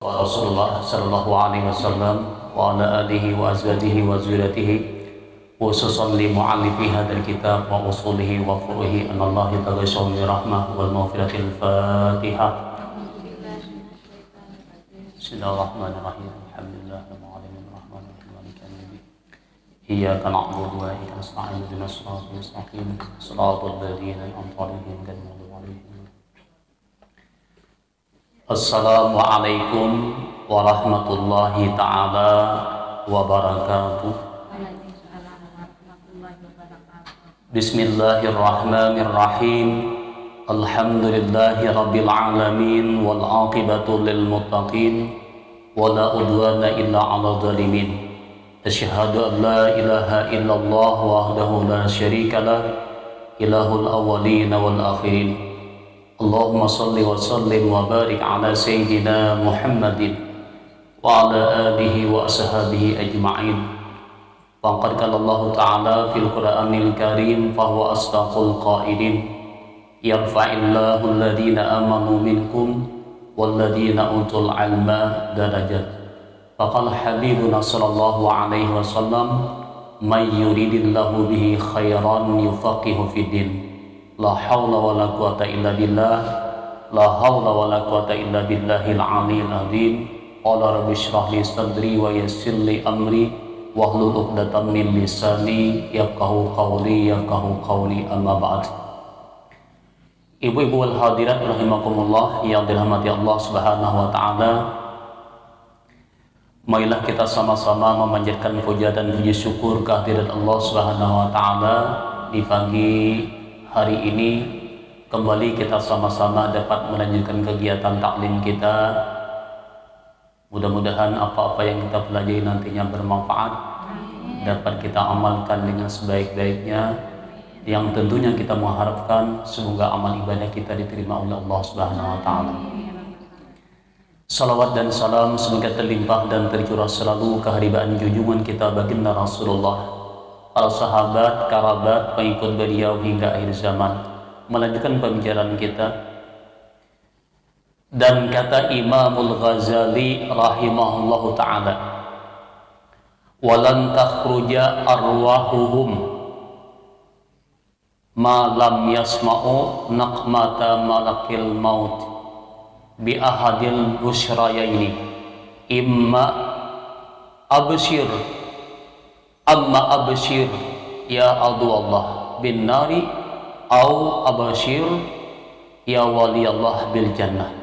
Rasulullah sallallahu alaihi wasallam wa ala alihi wa azwajihi wa zurriyyatihi khususan li mu'allifi hadzal kitab wa usulihi wa furuhi anallahu taghashaw bi rahmah wal maghfiratil Fatihah. Bismillahirrahmanirrahim. Alhamdulillahil alamin rahmanir rahim maliki yaumiddin. Iyyaka na'budu wa iyyaka nasta'in ihdinas siratal mustaqim siratal ladzina an'amta 'alaihim ghairil maghdubi 'alaihim. Assalamualaikum warahmatullahi ta'ala wabarakatuh. Bismillahirrahmanirrahim. Alhamdulillahi rabbil alamin wal aqibatu lil muttaqin wala udwana illa 'alal zalimin. Asyhadu an la ilaha illallah wahdahu la syarikalah ilahul awwalin wal akhirin. Allahumma salli wa sallim wa barik ala sayyidina Muhammadin wa ala alihi wa ashabihi ajma'in. Faqad qala Allah Ta'ala fil Qur'anil Karim fa huwa asdaqul qailin yarfa'illahu alladhina amanu minkum walladhina utul ilma darajat. Faqala habibuna sallallahu alaihi wasallam may yuridillahu bihi khairan yufaqihu fid din. La haula wa la quwata illa billah. La haula wa la quwata illa billahil aliyil azim. Qala rabbi shrah li sadri wa yassir li amri wahlul 'uqdatam min lisani yafqahu qawli amma ba'd. Ibu-ibu wal hadirat rahimakumullah yang dirahmati Allah Subhanahu wa taala. Marilah kita sama-sama memanjatkan puja dan puji syukur kehadirat Allah Subhanahu wa taala di pagi hari ini. Kembali kita sama-sama dapat melanjutkan kegiatan taklim kita. Mudah-mudahan apa-apa yang kita pelajari nantinya bermanfaat, dapat kita amalkan dengan sebaik-baiknya, yang tentunya kita mengharapkan semoga amal ibadah kita diterima oleh Allah Subhanahu wa taala. Salawat dan salam semoga terlimpah dan tercurah selalu keharibaan junjungan kita baginda Rasulullah, para sahabat, kerabat, pengikut beliau hingga akhir zaman. Melanjutkan pembicaraan kita. Dan kata Imamul Ghazali rahimahullahu ta'ala, walan takhruja arwahuhum ma lam yasma'u naqmata malakil maut bi ahadil busrayaini imma abshir amma abshir ya adu Allah bin nari au abshir ya wali Allah bil jannah.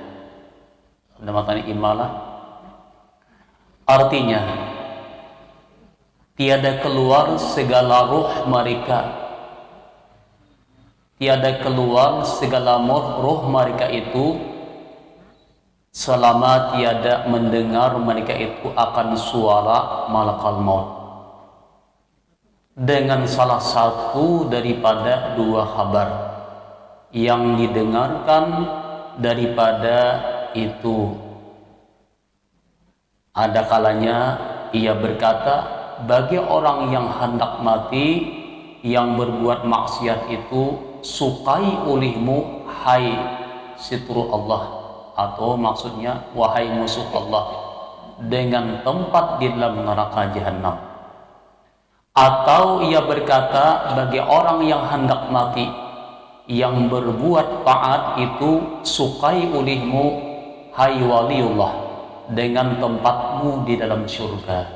Ada maknanya imalah, artinya tiada keluar segala ruh mereka, tiada keluar segala ruh mereka itu selama tiada mendengar mereka itu akan suara malakal maut, dengan salah satu daripada dua kabar yang didengarkan daripada itu. Ada kalanya ia berkata, bagi orang yang hendak mati, yang berbuat maksiat itu, sukai olehmu hai sitru Allah, atau maksudnya wahai musuh Allah, dengan tempat di dalam neraka jahanam. Atau ia berkata, bagi orang yang hendak mati, yang berbuat taat itu, sukai olehmu hai waliullah, dengan tempatmu di dalam surga.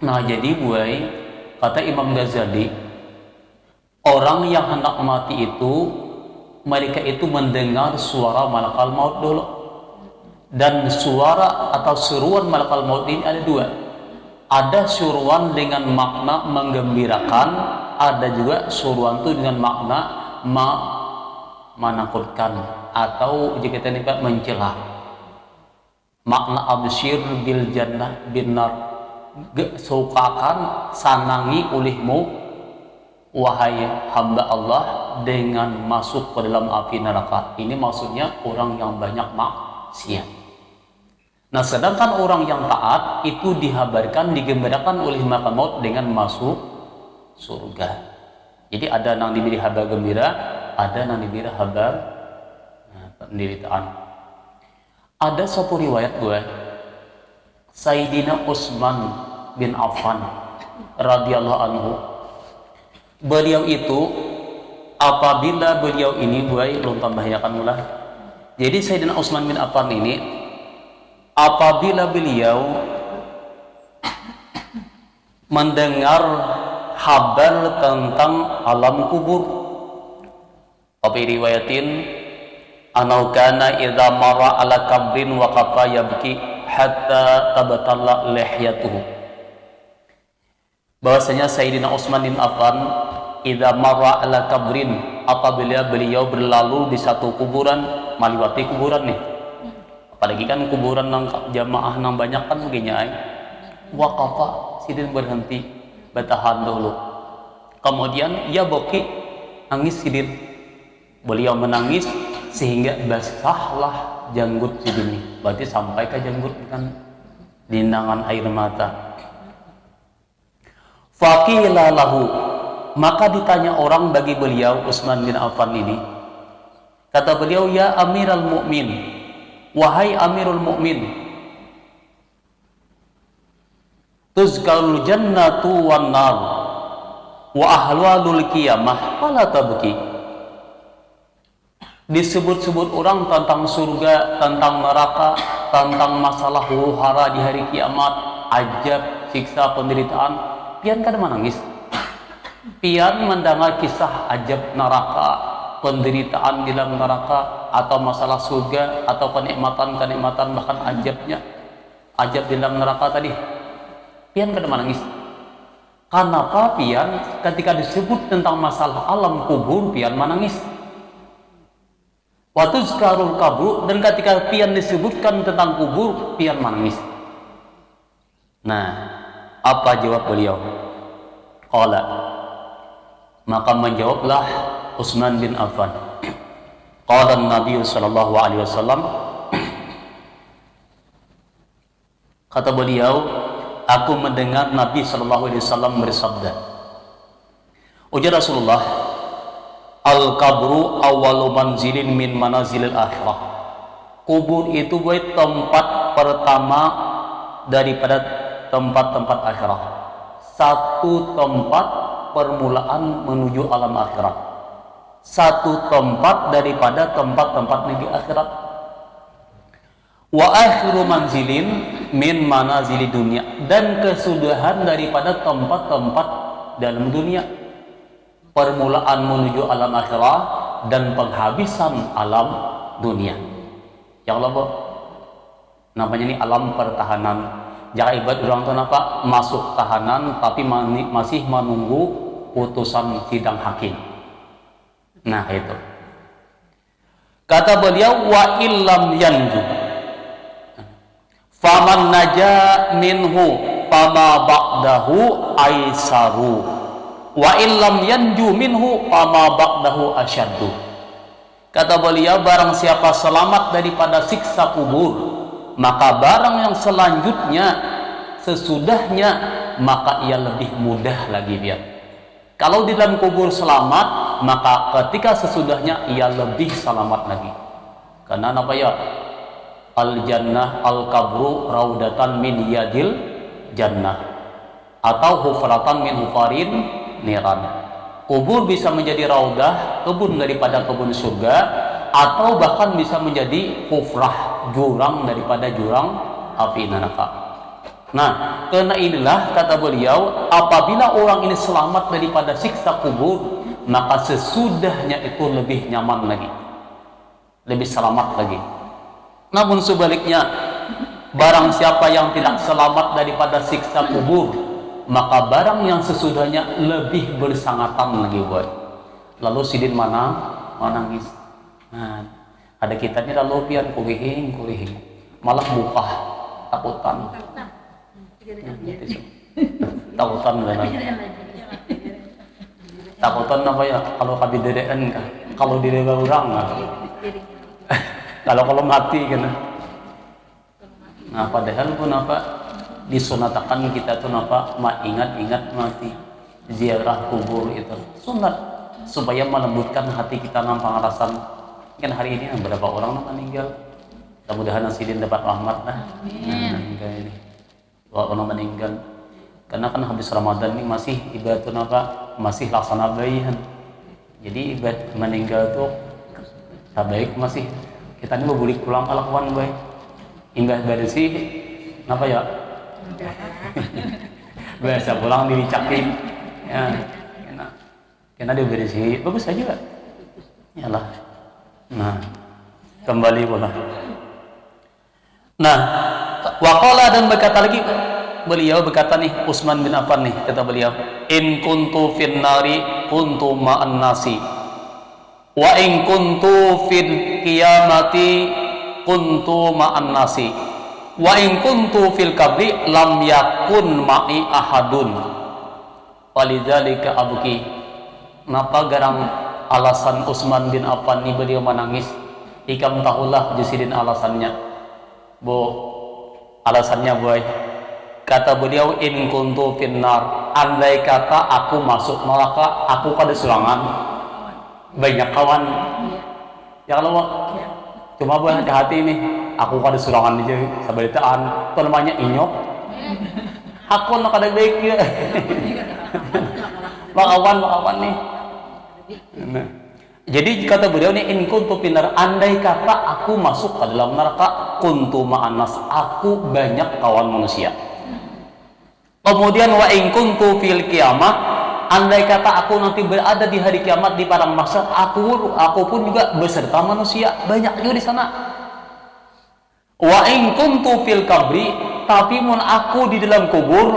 Nah, jadi buai, kata Imam Ghazali, orang yang hendak mati itu, mereka itu mendengar suara malakal maut dulu. Dan suara atau seruan malakal maut ini ada dua. Ada seruan dengan makna menggembirakan, ada juga seruan itu dengan makna menakutkan, atau jika kita dapat mencela. Makna absyir bil jannah bin nar, sukakan sanangi olehmu wahai hamba Allah dengan masuk ke dalam api neraka. Ini maksudnya orang yang banyak maksiat. Nah, sedangkan orang yang taat itu dihabarkan, digembirakan oleh malaikat maut dengan masuk surga. Jadi ada yang diberi kabar gembira, ada yang diberi kabar penderitaan. Ada satu riwayat gue, Sayyidina Utsman bin Affan radhiyallahu anhu, beliau itu apabila beliau ini gue belum tambahkan mulah. Jadi Sayyidina Utsman bin Affan ini apabila beliau mendengar kabar tentang alam kubur, tapi riwayatin anau kana idza marra ala kabrin wa qafa yabki hatta tabatalla lihyatuhu, bahwasanya Sayyidina Utsman bin Affan idza marra ala kabrin, apabila beliau berlalu di satu kuburan, maliwati kuburan nih, apalagi kan kuburan nang jamaah nang banyak kan begini ay, waqafa sidin berhenti bertahan dulu, kemudian ya boki nangis sidin, beliau menangis sehingga basahlah janggut sidin ini, berarti sampai ke janggut kan dinangan air mata. Faqila lahu, maka ditanya orang bagi beliau Utsman bin Affan ini, kata beliau, ya Amiral Mukmin, wahai Amirul Mukmin, tuzkarul jannatu wan nar wa ahwalul qiyamah fala tabki. Disebut-sebut orang tentang surga, tentang neraka, tentang masalah huru-hara di hari kiamat, ajab, siksa, penderitaan, pian kada menangis. Pian mendengar kisah ajab neraka, penderitaan di dalam neraka, atau masalah surga, atau kenikmatan-kenikmatan bahkan ajabnya, ajab di dalam neraka tadi, pian kada menangis. Kenapa pian ketika disebut tentang masalah alam kubur pian menangis? Waktu sekarang kabur, dan ketika pian disebutkan tentang kubur pian menangis. Nah, apa jawab beliau? Qala, maka menjawablah Utsman bin Affan, qala Nabi sallallahu alaihi wasallam, kata beliau, aku mendengar Nabi sallallahu alaihi wasallam bersabda, ujar Rasulullah, al-kabru awwalu manzilin min manazilil akhirah. Kubur itu buat tempat pertama daripada tempat-tempat akhirat. Satu tempat permulaan menuju alam akhirat. Satu tempat daripada tempat-tempat negeri akhirat. Wa akhiru manzilin min manazili dunia, dan kesudahan daripada tempat-tempat dalam dunia. Permulaan menuju alam akhirat dan penghabisan alam dunia. Ya Allah, namanya ini alam pertahanan. Jangan ibarat orang itu apa masuk tahanan tapi masih menunggu putusan sidang hakim. Nah itu. Kata beliau, wa illam yanju faman naja minhu fama ba'dahu aisaru wa illam yanju minhu fama ba'dahu asyaddu. Kata beliau, barang siapa selamat daripada siksa kubur, maka barang yang selanjutnya sesudahnya maka ia lebih mudah lagi dia. Kalau di dalam kubur selamat, maka ketika sesudahnya ia lebih selamat lagi. Karena apa ya? Al jannah al kabru raudatan min yadil jannah, atau hufratan min hufarin niran. Kubur bisa menjadi raudah, kebun daripada kebun surga, atau bahkan bisa menjadi hufrah, jurang daripada jurang api neraka. Nah, karena inilah kata beliau, apabila orang ini selamat daripada siksa kubur, maka sesudahnya itu lebih nyaman lagi, lebih selamat lagi. Namun sebaliknya, barang siapa yang tidak selamat daripada siksa kubur, maka barang yang sesudahnya lebih bersangatan lagi buat. Lalu sidin mana menangis. Nah, ada kita ini lalu pian kulihing malah buka takutan. Takutan benar. Takutan apa ya? Kalau kabidedeen kah? Kalau diri orang kah? Kalau mati kan. Nah, padahal pun apa? Disunatakan kita tuh apa ingat mati, ziarah kubur itu sunat supaya melembutkan hati kita, nampang rasan. Kan hari ini berapa orang meninggal, Mudah-mudahan Sidin dapat rahmat lah. Meninggal ini. Orang meninggal. Karena kan habis Ramadan ini masih ibadah apa? Masih laksana bayian. Jadi ibadah meninggal tuh tak baik masih. Kita ini mau boleh pulang kalau kawan baik. Imbah badan sih, kenapa ya? Biasa pulang dicakin. Ya, karena dia berisi bagus saja. Yalah. Nah, kembali pula. Nah, waqala dan berkata lagi beliau berkata nih Utsman bin Affan nih kata beliau, in kuntu fin nari kuntu ma'an nasi wa in kuntu fil qiyamati kuntu ma'an nasi wa in kuntu fil qabri lam yakun ma'i ahadun walidzalika abki. Napa garang alasan Utsman bin Affan ini beliau menangis? Ikam tahulah jusidin alasannya. Alasannya boy, kata beliau, in kuntu finnar, andai kata aku masuk neraka, aku pada surangan banyak kawan. Ya kalau cuma boy hati-hati nih, aku pada surangan aja sabaritaan, itu namanya inyok. Aku nak ada baik ya. Makawan nih. Nah. Jadi kata beliau ini, in kuntu finnar, andai kata aku masuk ke dalam neraka, kuntu ma'anas, aku banyak kawan manusia. Kemudian wa in kuntu fil qiyamah, andai kata aku nanti berada di hari kiamat di padang mahsyar, aku pun juga beserta manusia, banyak juga di sana. Wa in kuntu fil qabri, tapi mun aku di dalam kubur,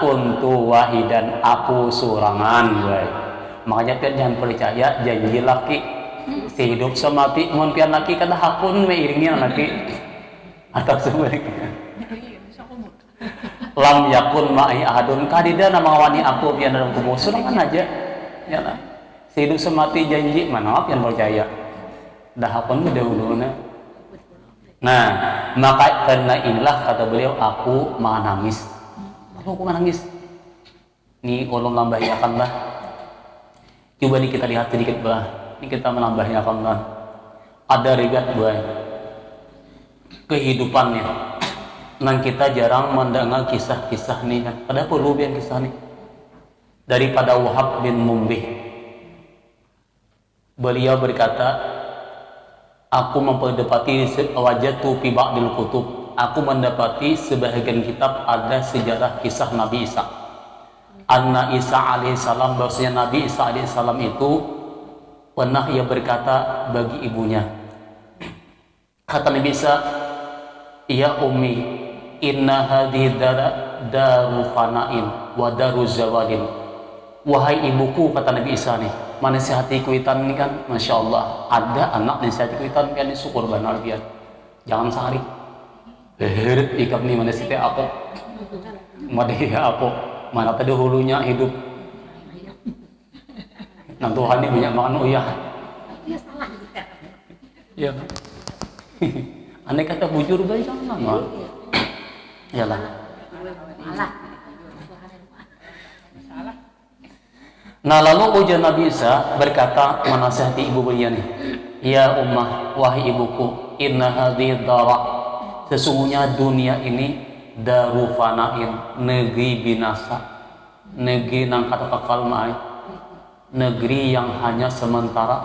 kuntu wahidan, aku surangan, boy. Makanya pian jangan percaya janji laki sehidup semati mun pian laki kata hakun meiringnya laki atau sebaliknya lam yakun ma'i ahadun kadida nama wani aku pian dalam kubur surangan aja ya lah sehidup semati janji mana pian percaya dah hakun dahulunya. Nah maka karena inilah kata beliau aku menangis. Aku menangis ni ulun lambahiakanlah. Coba nih kita lihat sedikit bah, ini kita menambahnya Allah. Ada rigat bah kehidupannya. Nang kita jarang mendengar kisah-kisah nih kan. Ada perlu biar kisah nih daripada Wahab bin Mumbih. Beliau berkata, aku memperdapati wajatu fi ba'dil kutub. Aku mendapati sebahagian kitab ada sejarah kisah Nabi Isa. Anna Isa alaihissalam, bahwasanya Nabi Isa alaihissalam itu pernah ia berkata bagi ibunya, kata Nabi Isa, ya ummi, inna hadhihi daru fana'in wa daru zawalin. Wahai ibuku, kata Nabi Isa nih, mana sehati kuitan ini kan, masya Allah, ada anak di sehati kuitan kan syukur benar biar, jangan sehari, ikam nih mana sehati apa, madhiya apa. Mana tadi hulunya hidup. Nah Tuhan ini banyak makan uyah. Iya salah juga. Iya. Aneh kata bujur baik jangan mal. Iyalah. Nah lalu ujian Nabi Isa berkata menasihati ibu beliau nih. Ya ummah, wahai ibuku, inna hadhihi dara, sesungguhnya dunia ini daru fana'in, negeri binasa, negeri nang kata kekal ma'ai, negeri yang hanya sementara.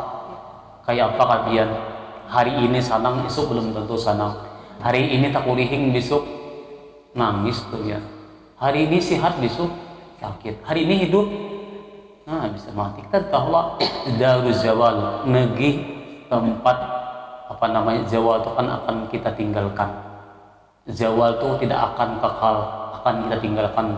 Kayak apa kalian? Hari ini sanang, esok belum tentu sanang. Hari ini tak ulihing, besok nangis tuh ya. Hari ini sehat, besok sakit. Hari ini hidup, nah bisa mati. Kita tahulah daru zawal, negeri tempat apa namanya zawal itu kan akan kita tinggalkan. Zawal itu tidak akan kekal, akan kita tinggalkan.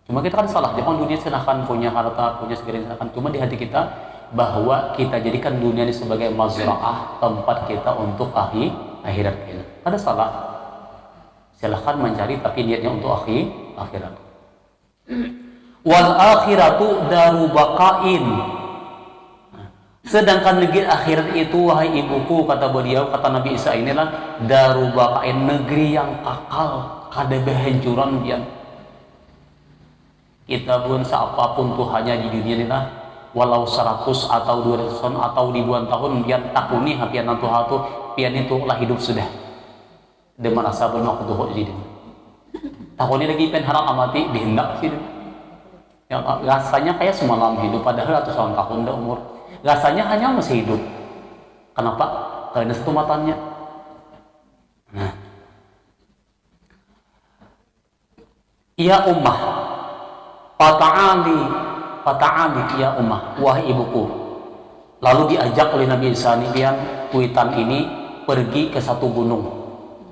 Cuma kita kan salah, jangan dunia silahkan punya harta, punya segala silahkan. Cuma di hati kita bahwa kita jadikan dunia ini sebagai mazra'ah, tempat kita untuk akhirat kita. Ada salah. Silahkan mencari tapi niatnya untuk akhirat. Wal akhiratu daru baqain. Sedangkan negeri akhirat itu, wahai ibuku, kata beliau, kata Nabi Isa inilah daru baqain, negeri yang kekal, kada kehancuran dia. Kita pun seapapun Tuhannya di dunia ini lah, walau 100 atau 200 tahun atau ribuan tahun biar takuni pian nantu hatu pian itu lah hidup sudah dia merasa bermaktuh jadi takuni lagi pen harap amati dihendak sih ya, rasanya kayak semalam hidup padahal ratusan tahun dah umur rasanya hanya masih hidup. Kenapa? Karena satu matanya. Nah, ya ummah, fata'ali ya ummah, wahai ibuku. Lalu diajak oleh Nabi Isa nih pian kuitan ini pergi ke satu gunung.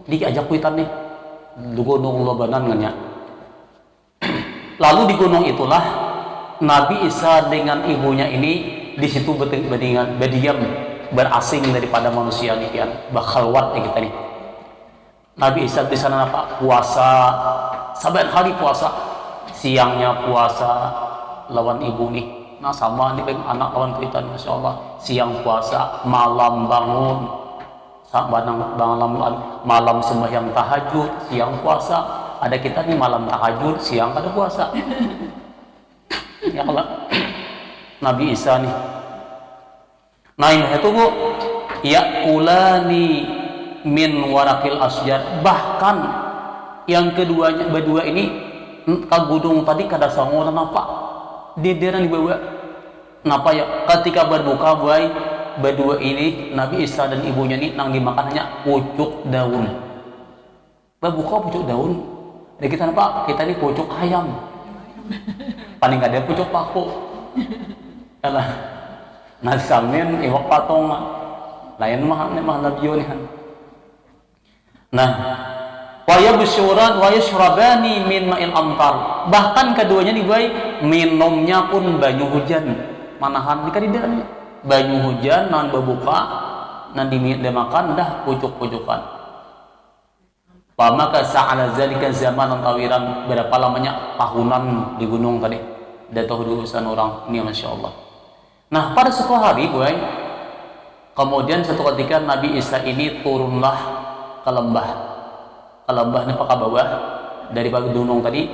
Diajak kuitan nih di gunung Lebanon nganya. Lalu di gunung itulah Nabi Isa dengan ibunya ini di situ berdiam berasing daripada manusia nih pian bakhalwat ya kita nih. Nabi Isa di sana apa? Puasa, saban hari puasa, siangnya puasa lawan ibu nih. Nah sama nih bang anak lawan kuitan, masya Allah. Siang puasa, malam bangun, malam sembahyang tahajud, siang puasa. Ada kita nih malam tahajud, siang ada puasa. Ya Allah. Nabi Isa nih. Nah ini itu bu, yakulani min warakil asjar. Bahkan yang keduanya berdua ini ke gunung tadi kada sangoran apa? Dideran dibawa. Napa ya? Ketika berbuka buai berdua ini Nabi Isa dan ibunya ini nang dimakannya pucuk daun. Berbuka pucuk daun. Dan kita napa? Kita ini pucuk ayam. Paling ada pucuk paku. Alah, nasi samin iwak patong lain mah nabiyo nih kan. Nah, wayabsyuran wayashrabani min ma'il amtar. Bahkan keduanya dibuai minumnya pun banyu hujan. Manahan dikadidan banyu hujan nan berbuka nan dimakan dah pucuk-pucukan. Pamaka sa'ala zalika zamanan tawiran, berapa lamanya tahunan di gunung tadi. Dan tahu urusan orang ini masya Allah. Nah pada suatu hari boy, kemudian satu ketika Nabi Isa ini turunlah ke lembah ini ke bawah dari gunung tadi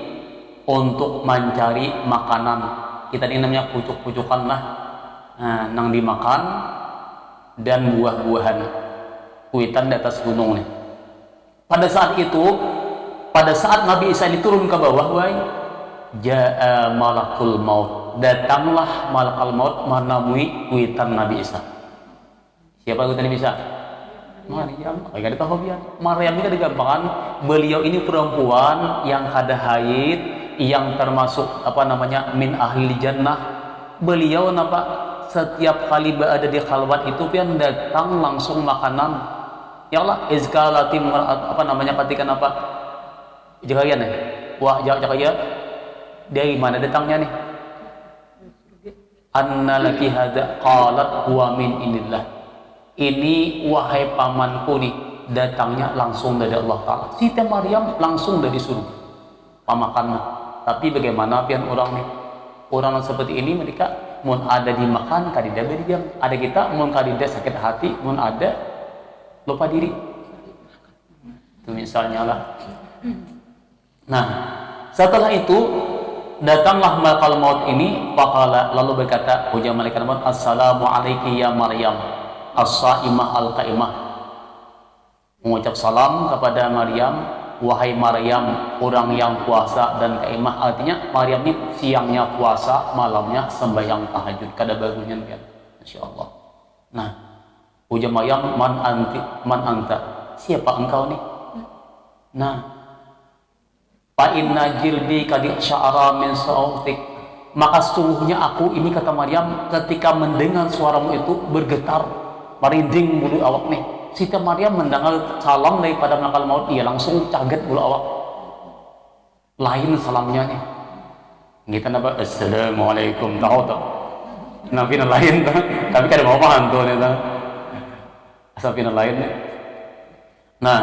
untuk mencari makanan. Kita ini namanya pucuk-pucukan lah, nah, nang dimakan dan buah-buahan kuitan di atas gunung nih. Pada saat itu, pada saat Nabi Isa ini turun ke bawah boy, ja'a malakul maut, datanglah malakul maut menemui kuitan Nabi Isa. Siapa kuitan Nabi Isa? Maryam. Enggak tahu biar Maryam ini digampangkan, beliau ini perempuan yang kada haid, yang termasuk apa namanya min ahli jannah. Beliau napa setiap kali berada di khalwat itu pian datang langsung makanan. Ya Allah, izkalatim apa namanya ketika apa? Jagayan ya. Wah, jagayan dari mana datangnya nih? Anna laki hadza qalat huwa min indillah. Ini wahai pamanku nih, datangnya langsung dari Allah Ta'ala. Siti Maryam langsung dari surga pamakannya. Tapi bagaimana pian orang nih? Orang seperti ini mereka mun ada dimakan kadida berdiam. Ada kita mun kadida sakit hati, mun ada lupa diri. Itu misalnya lah. Nah, setelah itu datanglah malakul maut ini, faqala, lalu berkata ujar malaikat maut, assalamu alayki ya Maryam as-saimah al-qaimah. Mengucap salam kepada Maryam, wahai Maryam orang yang puasa dan qaimah. Artinya Maryam ini siangnya puasa, malamnya sembahyang tahajud. Kada bagusnya kan, insyaallah. Nah, ujar Maryam, man anta, siapa engkau nih? Nah, fa inna jildi qad sya'ara min sautik, maka sungguhnya aku ini, kata Maryam, ketika mendengar suaramu itu bergetar, merinding bulu awak nih. Siti Maryam mendengar salam daripada malakul maut, ia langsung kaget bulu awak. Lain salamnya nih. Kita napa assalamualaikum tahu tak? Nabi lain tapi kada mau paham tuh nih. Asapina lain. Nah,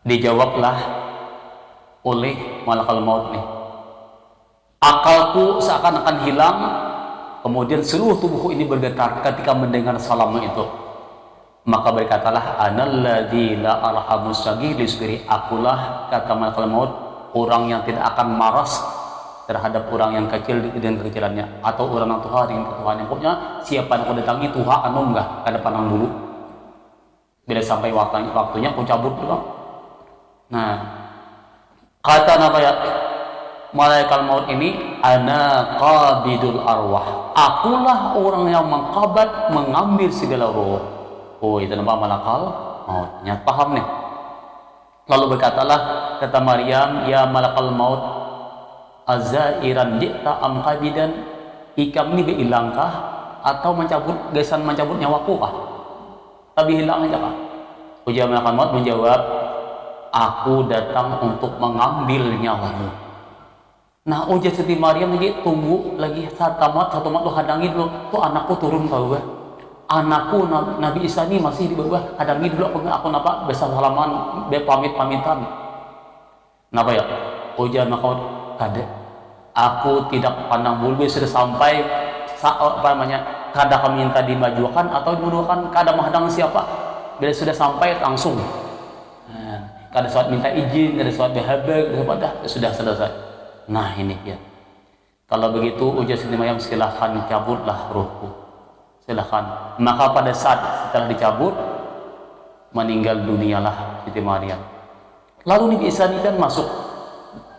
dijawablah oleh malakul maut nih, akalku seakan-akan hilang, kemudian seluruh tubuhku ini bergetar ketika mendengar salammu itu. Maka berkatalah, analladzi la arhamu sagir lisbiri, akulah, kata malakul maut, orang yang tidak akan maras terhadap orang yang kecil dengan kekecilannya, atau orang yang tua dengan ketuaannya. Pokoknya siapa yang kau datangi tua anu enggak kada pandang dulu, bila sampai waktunya kau cabut dulu. Nah, kata apa ya, malaikat maut ini, ana qabidul arwah, akulah orang yang mengqabad, mengambil segala roh. Oh, itu nama malaikat maut. Nyat paham nih. Lalu berkatalah kata Maryam, ya malaikat maut, azairan jikta am qabidan, ikam ni beilangkah atau mencabut nyawaku kah? Tapi hilang aja kah? Ujar malaikat maut menjawab, aku datang untuk mengambil nyawamu. Nah, ujar Siti Maryam lagi, tunggu lagi satu mat tuh hadangi dulu, tuh anakku turun ke bawah, anakku Nabi Isa ini masih di bawah, hadangi dulu aku napa besar halaman pamitan. Napa ya? Ujar malaikat kada, aku tidak pandang bulu, sudah sampai kada kami minta dimajukan atau dimunduhkan, kada menghadang siapa, bila sudah sampai langsung. Kada suat minta izin, kada suat berhabag, sudah selesai. Nah ini ya. Kalau begitu ujar Siti Maryam, silahkan cabutlah rohku, silahkan. Maka pada saat setelah dicabut, meninggal dunialah Siti Maryam. Lalu Nabi Isa ini kan masuk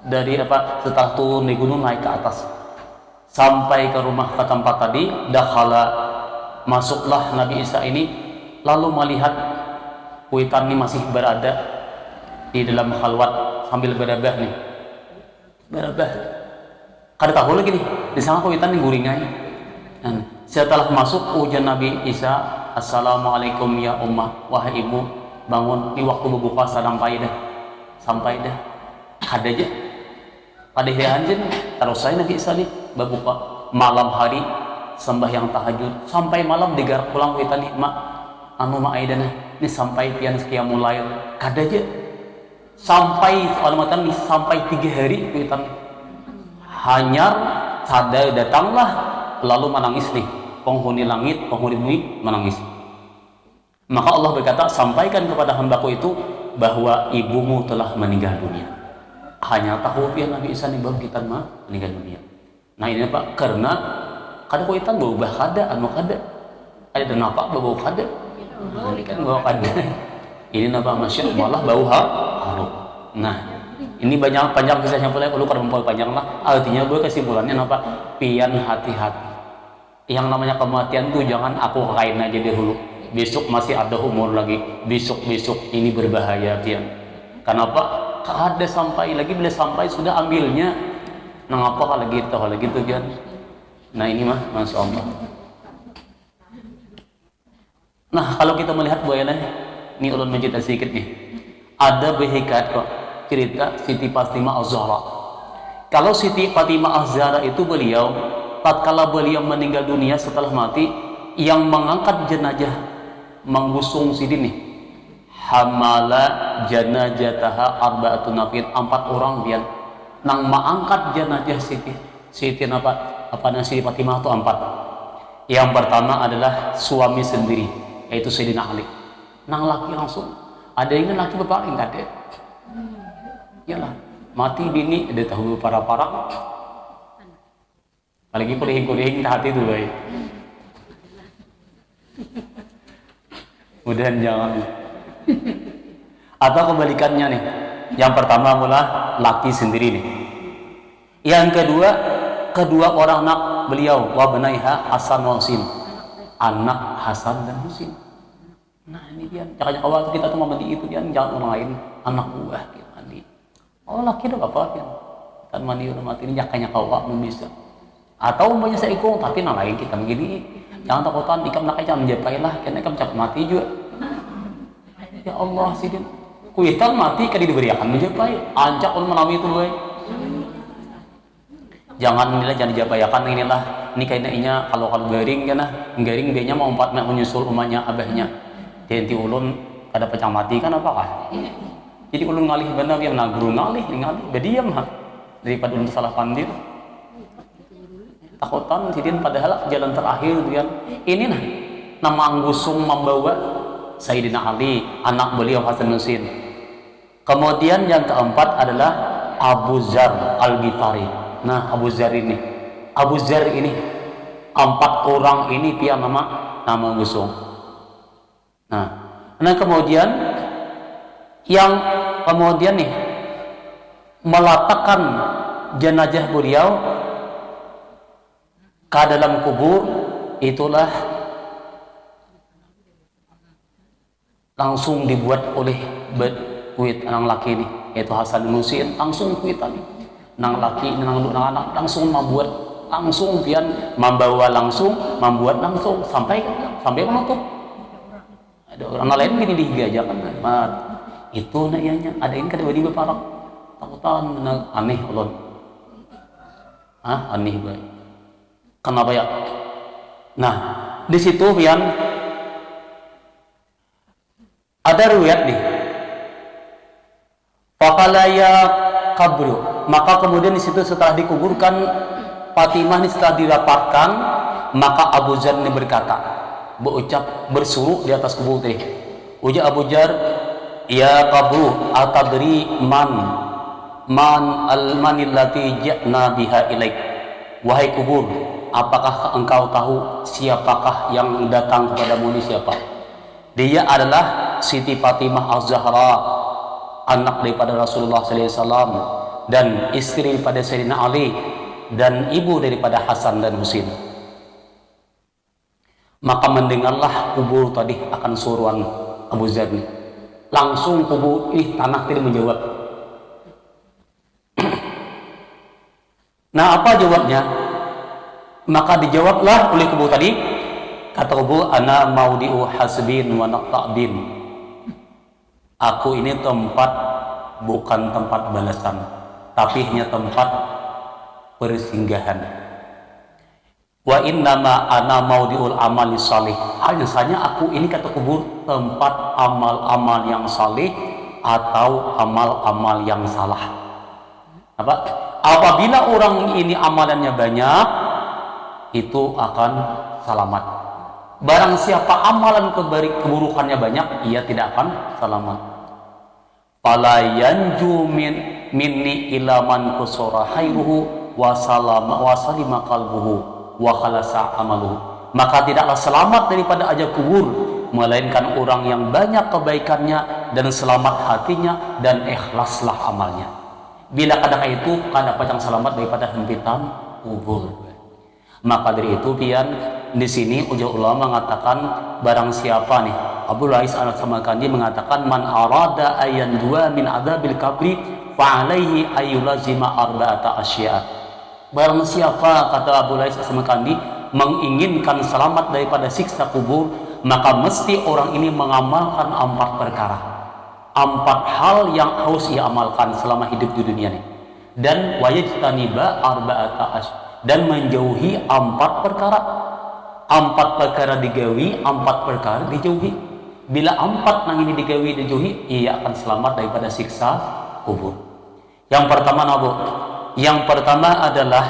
dari setelah turun di gunung naik ke atas sampai ke rumah ke tempat tadi, masuklah Nabi Isa ini, lalu melihat kuitan ini masih berada di dalam khalwat sambil berabah nih, berabah. Kada tahu lagi nih, di sana kuitan yang guringai. Dan setelah masuk ujar Nabi Isa, assalamualaikum ya ummah, wahai ibu, bangun, di waktu berbuka sampai dah, kada aja. Pada hari anjing, terus saya Nabi Isa nih berbuka malam hari sembahyang tahajud sampai malam digarap pulang kuitan nih, mak anu mak aidana ini sampai pian sekian mulai kada aja. Sampai alamatan sampai 3 hari kuitan hanyar sadar datanglah, lalu menangis nih penghuni langit, penghuni bumi menangis. Maka Allah berkata, sampaikan kepada hambaku itu bahwa ibumu telah meninggal dunia. Hanya tahu ya Nabi Isa nih bahwa kita meninggal dunia. Nah ini Pak, karena kada kuitan berubah kada anu kada ada dan apa bau kada. Nah, ini kan bau kada. Ini napa masya Allah bau harum. Nah, ini banyak panjang kisah yang boleh kalau membawa panjang lah. Artinya gue kesimpulannya napa? Pian hati-hati. Yang namanya kematian tuh jangan aku kain aja dulu. Besok masih ada umur lagi. Besok ini berbahaya pian. Kenapa? Ada sampai lagi bila sampai sudah ambilnya. Nah apa kalau gitu pian? Nah ini mah masya Allah. Nah kalau kita melihat buayana ini ulun mencerita sedikit nih. Ada behikat kok cerita Siti Fatimah Az-Zahra. Kalau Siti Fatimah Az-Zahra itu beliau tatkala beliau meninggal dunia setelah mati, yang mengangkat jenazah menggusung Siti nih, hamala janazataha arba'atun nafir, 4 orang dia nang mengangkat jenazah Siti Siti Fatimah itu 4. Yang pertama adalah suami sendiri, yaitu Sayyidina Ali. Nang laki langsung, ada yang laki berpaling kade, iyalah mati bini ada tahu para apalagi kulihing hati itu baik. Mudahan jangan. Atau kebalikannya nih, yang pertama mula laki sendiri nih, yang kedua orang anak beliau, wa banaiha Hasan wa Husin, anak Hasan dan Husin. Nah ini dia, jangan awal kita tuh mandi itu dia jangan orang lain, anak buah kita mandi. Oh laki dong apa kan? Kan mandi udah mati ini jakanya kawak bisa. Atau umpamanya seikung tapi yang lain kita begini, jangan takutan ikam nak jangan menjapai lah, karena ikam cepat mati juga. Ya Allah sidin, kuitan mati kadi diberiakan menjapai, anjak ulun menami itu boy. Jangan dijapayakan inilah, ini kayaknya kalau garing garing biasanya mau 4 menyusul umatnya abahnya. Jadi ulun ada pecah mati kan apakah? Jadi ulun ngalih benar yang nagru ngalih berdiam ha daripada ulun salah pandir. Takutan sidin padahal jalan terakhir dia. Ini nah nama anggusung membawa Sayyidina Ali, anak beliau Hasan Husin. Kemudian yang keempat adalah Abu Zar Al-Ghifari. Nah, Abu Zar ini. Abu Zar ini 4 orang ini pian nama gusung. Nah kemudian yang kemudian nih meletakkan jenazah beliau ke dalam kubur, itulah langsung dibuat oleh kuit anak laki ini, yaitu Hasan bin Husain. Langsung kuit tadi nang laki nang anak langsung membuat, langsung pian membawa, langsung membuat, langsung sampai menutup. Ada orang lain gini dihigajakan mat itu na ianya ada ini kada badi beparak takutan aneh ulun. Aneh bae. Kenapa ya? Nah, di situ pian ada riwayat nih. Faqalaya kabru, maka kemudian di situ setelah dikuburkan Fatimah ini, setelah dirapatkan, maka Abu Zar ini berkata, berucap bersuruh di atas kubur tadi. Ujar Abu Zar, ya kabru atadri manillati ja'na biha ilaik. Wahai kubur, apakah engkau tahu siapakah yang datang kepadamu ini siapa? Dia adalah Siti Fatimah Az-Zahra, anak daripada Rasulullah SAW dan istri daripada Sayyidina Ali dan ibu daripada Hasan dan Husain. Maka mendengarlah kubur tadi akan suruhan Abu Zar. Langsung kubur tanah tidak menjawab. Nah, apa jawabnya? Maka dijawablah oleh kubur tadi, kata kubur, ana maudi'u hasbin wa naqtabin. Aku ini tempat, bukan tempat balasan, tapi hanya tempat persinggahan. Wa innama ana maudi'ul amali salih. Hanya saja aku ini, kata kubur, tempat amal-amal yang salih atau amal-amal yang salah. Apa? Apabila orang ini amalannya banyak, itu akan selamat. Barang siapa amalan keburukannya banyak, ia tidak akan selamat. Fala yanju minni ila man kusura khairuhu wa salima qalbuhu wa khalasa amaluhu. Maka tidaklah selamat daripada azab kubur melainkan orang yang banyak kebaikannya dan selamat hatinya dan ikhlaslah amalnya. Bila kadang itu kada pacang selamat daripada hempitan kubur. Maka dari itu pian di sini ujar ulama mengatakan, barang siapa nih, Abu Lais Al-Samarkandi mengatakan, man arada ayan dua min adzabil kabri fa alaihi ayyulazima arba'ata asya. Barang siapa, kata Abu Lais Al-Samarkandi, menginginkan selamat daripada siksa kubur, maka mesti orang ini mengamalkan 4 perkara. 4 hal yang harus ia amalkan selama hidup di dunia ini. Dan wajtaniba arba'ata asya, dan menjauhi 4 perkara. 4 perkara digawi, 4 perkara dijauhi. Bila 4 nang ini digawi dijauhi, ia akan selamat daripada siksa kubur. Yang pertama apa? Yang pertama adalah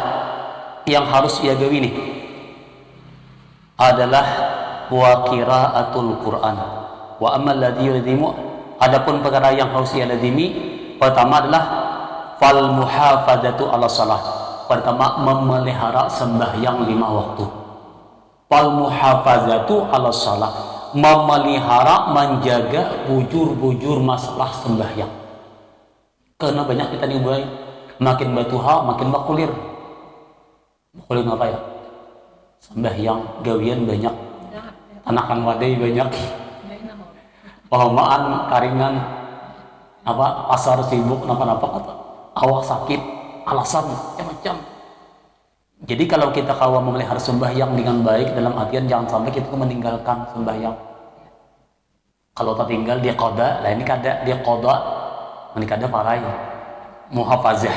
yang harus ia gawi nih adalah wa qiraatul Quran. Wa ammal ladzi yulzimu, adapun perkara yang harus ia lazimi, pertama adalah fal muhafadzatu ala shalah. Pertama, memelihara sembahyang 5 waktu. Fal muhafadzatu ala shalah, memelihara, menjaga bujur-bujur masalah sembahyang. Karena banyak kita nih boy, makin batuha makin bakulir. Bakulir apa ya? Sembahyang gawian banyak, anakan wadai banyak, pahamaan karingan, pasar sibuk, napa-napa, awak sakit, alasan macam-macam. Jadi kalau kita kawa memelihara sembahyang dengan baik, dalam artian jangan sampai kita meninggalkan sembahyang. Kalau tertinggal dia qada, lah ini kada dia qada, ini kada parai. Muhafazah,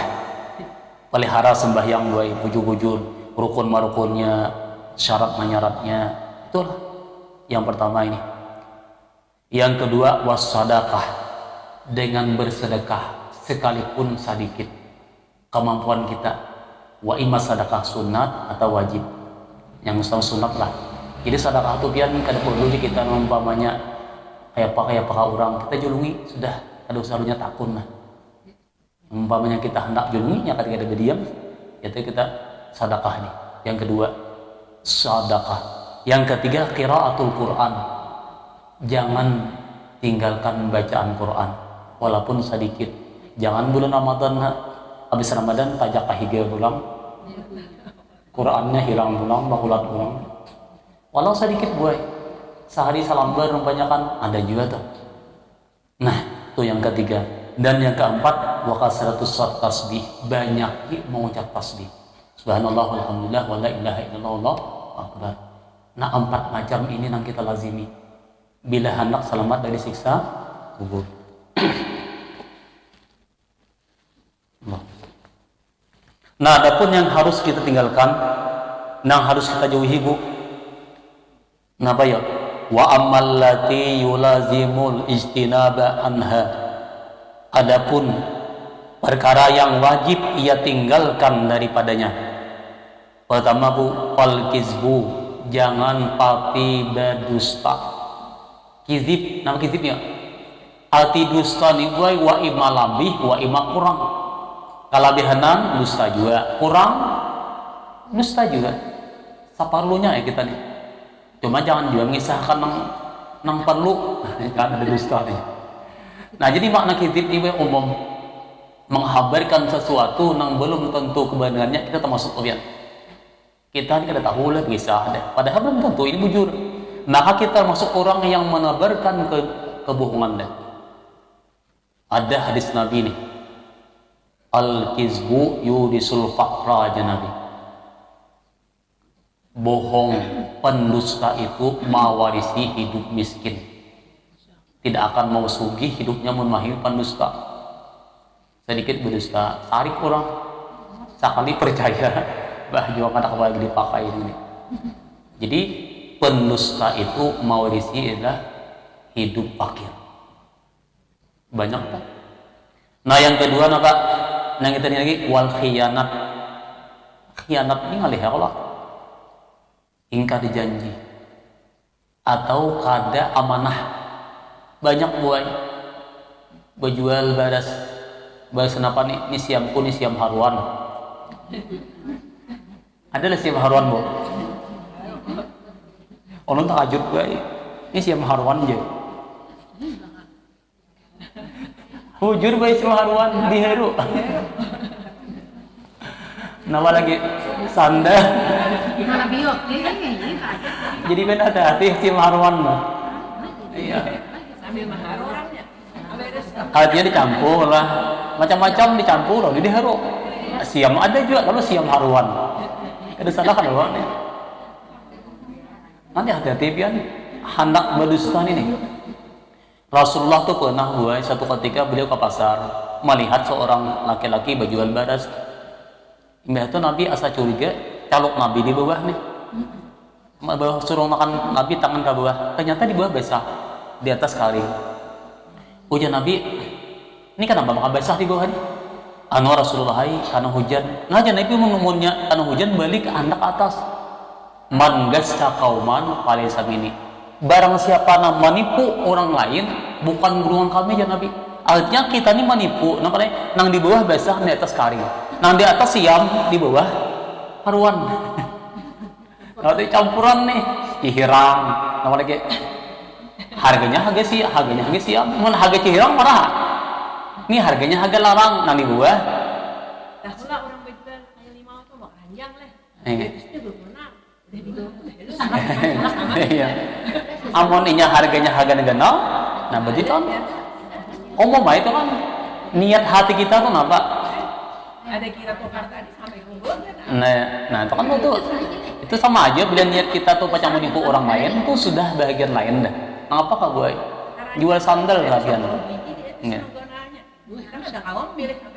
pelihara sembahyang baik, bujur-bujur, rukun marukunnya, syarat menyaratnya, itulah yang pertama ini. Yang kedua, wassadaqah, dengan bersedekah sekalipun sedikit kemampuan kita. Wa imma sedekah sunat atau wajib, yang sunat lah. Jadi sedekah itu pian kada perlu kita umpamanya kayak apa orang kita julungi sudah, kada usah takun lah. Umpamanya kita hendak julungi nya kada berdiam, Yaitu kita sedekah nih. Yang kedua, sedekah. Yang ketiga, qiraatul Quran. Jangan tinggalkan bacaan Quran walaupun sedikit. Jangan bulan Ramadan habis Ramadan tajak kahige ulang. Qurannya hilang ulang, bakulat ulang. Walau sedikit buai. Sehari salambar membanyakan ada juga tuh. Nah, itu yang ketiga. Dan yang keempat, wa kasratus tasbih, banyak mengucap tasbih. Subhanallah walhamdulillah wala ilaha illallah wallahu akbar. Nah, 4 macam ini yang kita lazimi bila hendak selamat dari siksa kubur. Nah, adapun yang harus kita tinggalkan, yang harus kita jauhi, Bu. Napa ya? Wa ammal lati yulazimul ijtinaba anha. Adapun perkara yang wajib ia tinggalkan daripadanya. Pertama, Bu, fal kizbu, jangan papi berdusta. Kizib, nama kizibnya arti dusta ni buai wa ima labih wa ima kurang. Kalabihanan dusta juga, kurang dusta juga. Saparlunya ya kita nih. Cuma jangan juga mengisahkan nang perlu kan ada dusta nih. Nah, jadi makna kizib ini umum menghabarkan sesuatu yang belum tentu kebenarannya, kita termasuk kalian. Kita ini kada tahu lah kisah deh. Padahal belum tentu ini bujur. Maka kita termasuk orang yang menebarkan kebohongan deh. Ada hadis Nabi nih. Al-kizbu yudisul faqra, aja Nabi. Bohong, pendusta itu mewarisi hidup miskin. Tidak akan mau sugih hidupnya memahami pendusta. Sedikit berdusta, tarik orang. Sekali percaya, bah juga kada kembali dipakai ini. Jadi pendusta itu mewarisi adalah hidup fakir. Banyak tak? Nah, yang kedua Pak, yang kita lagi wal khiyanat. Khianat ini ngalih Allah. Ingkar janji atau kada amanah. Banyak buai berjual baras kenapa nih, ini siamku, ini siam haruan. Adalah siam haruan, Bu. Orang tak ajut buai, ini siam haruan je. Hujur bayi siam haruan di heru. Nama lagi sanda. Jadi kan ada hati siam haruan, Bu. Iya. Artinya dicampur lah, macam-macam dicampur loh, jadi haru. Siam ada juga, kalau siam haruan. Ada salah kan loh. Nanti hati-hati pian, hendak berdusta ini. Rasulullah tuh pernah buat satu ketika beliau ke pasar melihat seorang laki-laki berjual baras. Mbah itu Nabi asa curiga, calok Nabi di bawah nih. Suruh makan Nabi tangan ke bawah, ternyata di bawah basah, di atas kali. Ujar Nabi, ini kenapa makan basah di bawah ini? Anu Rasulullah, karena hujan. Nah, Nabi menemunya karena hujan balik ke anak atas. Man gasca kauman paling ini. Barang siapa yang menipu orang lain, bukan golongan kami, ya Nabi. Artinya kita ini menipu, namanya nang di bawah basah, di atas kari. Nang di atas siam, di bawah haruan. Nanti campuran nih, ihram, namanya kayak harganya harga siam, mun harga cihirang marah. Ini harganya harga larang, nang di bawah. Dah pula orang berjual hanya 5 tu mak ranjang leh. Itu berguna. Iya. Amun inya harganya harga negara, nah berarti kan umum itu kan niat hati kita tuh apa? Ada kira tukar tadi sampai kubur. Nah itu kan itu sama aja bila niat kita tuh macam menipu orang lain tuh sudah bagian lain dah. Ngapa kak gue jual sandal kalian?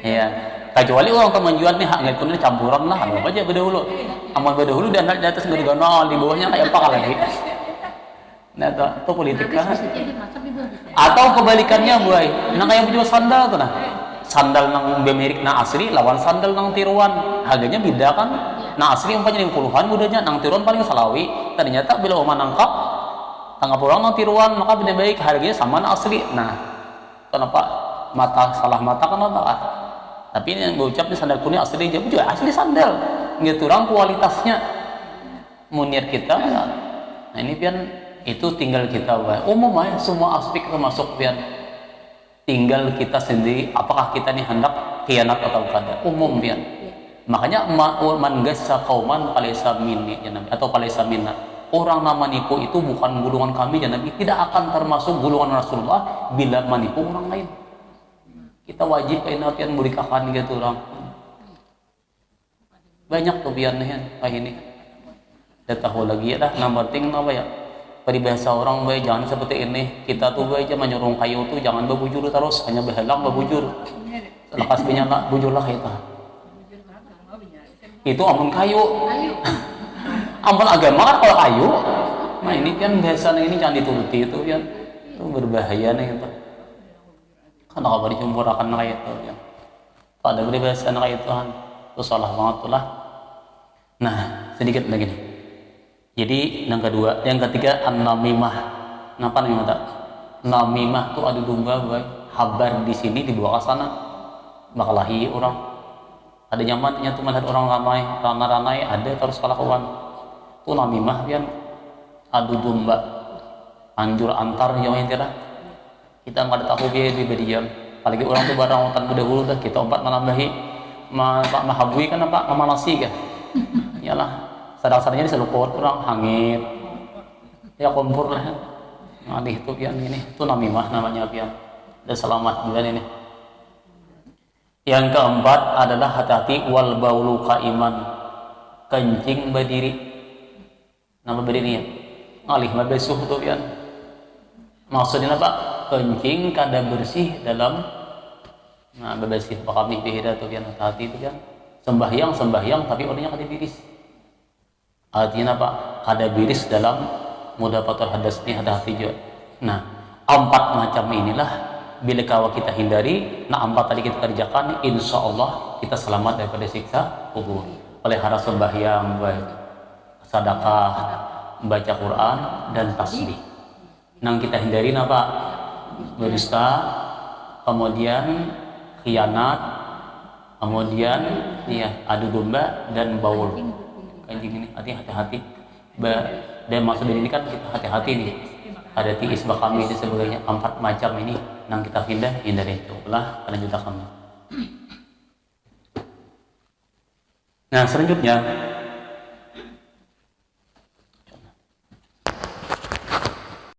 Iya. Kecuali orang teman jual nih hak nggak punya campuran lah, apa aja berdahulu. Amal berdahulu dan di atas nggak digonol, di bawahnya kayak apa lagi? Nah itu politik kan? Atau kebalikannya boy, nah kayak jual sandal tuh nah. Sandal nang bemerik na asli lawan sandal nang tiruan, harganya beda kan? Nah asli umpamanya 50-an budanya, nang tiruan paling salawi. Ternyata bila oma nangkap tanggap orang nang tiruan, maka beda baik harganya sama nang asli. Nah kenapa? Salah mata kenapa? Tapi ini yang berucap di sandal kuning asli aja juga asli sandal gitu orang kualitasnya munir kita. Nah ini pian itu tinggal kita umum ya semua aspek termasuk pian tinggal kita sendiri apakah kita ini hendak khianat atau kada umum pian. Makanya man gassa qauman falaysa minni ya Nabi atau falaysa minna. Orang nama nipu itu bukan golongan kami ya Nabi, tidak akan termasuk golongan Rasulullah bila menipu orang lain. Kita wajib pian berikahan gitu orang. Banyak tuh pian ini. Dan tahu lagi ya dah nomor ting apa ya? Peribahasa orang baik jangan seperti ini. Kita tuh baik aja menyurung kayu tuh jangan berbujur terus, hanya berhalang berbujur. Lekas binyala bujurlah itu. Itu amun kayu. Amun agama kan kalau kayu. Nah ini kan bahasa ini jangan dituruti itu kan. Itu berbahaya nih itu. Karena kalau dicampurkan kayak itu ya. Kalau ada peribahasa kayak itu kan itu salah banget tuh lah. Nah sedikit lagi nih. Jadi yang kedua, yang ketiga an-namimah. Kenapa namimah tak? Namimah tuh adu domba, habar di sini dibawa ke sana, bakalahi orang. Ada nyamannya tuh melihat orang ramai, ada terus kelakuan. Tuh namimah kan adu domba, anjur antar yang tidak. Kita nggak ada tahu dia di diam. Apalagi orang tuh barang hutan dahulu dah kita empat menambahi, mahabui kan apa memanasi kan? Iyalah. Sadar-sadarnya diseluput orang hangit ya kompor lah nah itu pian ini itu namimah namanya pian dan selamat bulan ini. Yang keempat adalah hati-hati wal baulu qaiman kencing berdiri. Nama berdiri ya ngalih besuh tuh pian maksudnya apa kencing kada bersih dalam nah bebersih pakami bihida tuh pian hati-hati itu pian sembahyang tapi orangnya kada biris. Artinya apa? Kada biris dalam mudafatul hadas ini hati-hati juga. Nah, 4 macam inilah bila kawa kita hindari, nah 4 tadi kita kerjakan, insya Allah kita selamat daripada siksa kubur. Pelihara sembahyang, sedekah, baca Quran dan tasbih. Nang kita hindari apa? Berdusta, kemudian khianat, kemudian ya adu domba dan baul. Kencing ini hati-hati dan maksud ini kan kita hati-hati nih ada tiis bakami dan sebagainya 4 macam ini yang kita hindari itu lah karena juta kami. Nah selanjutnya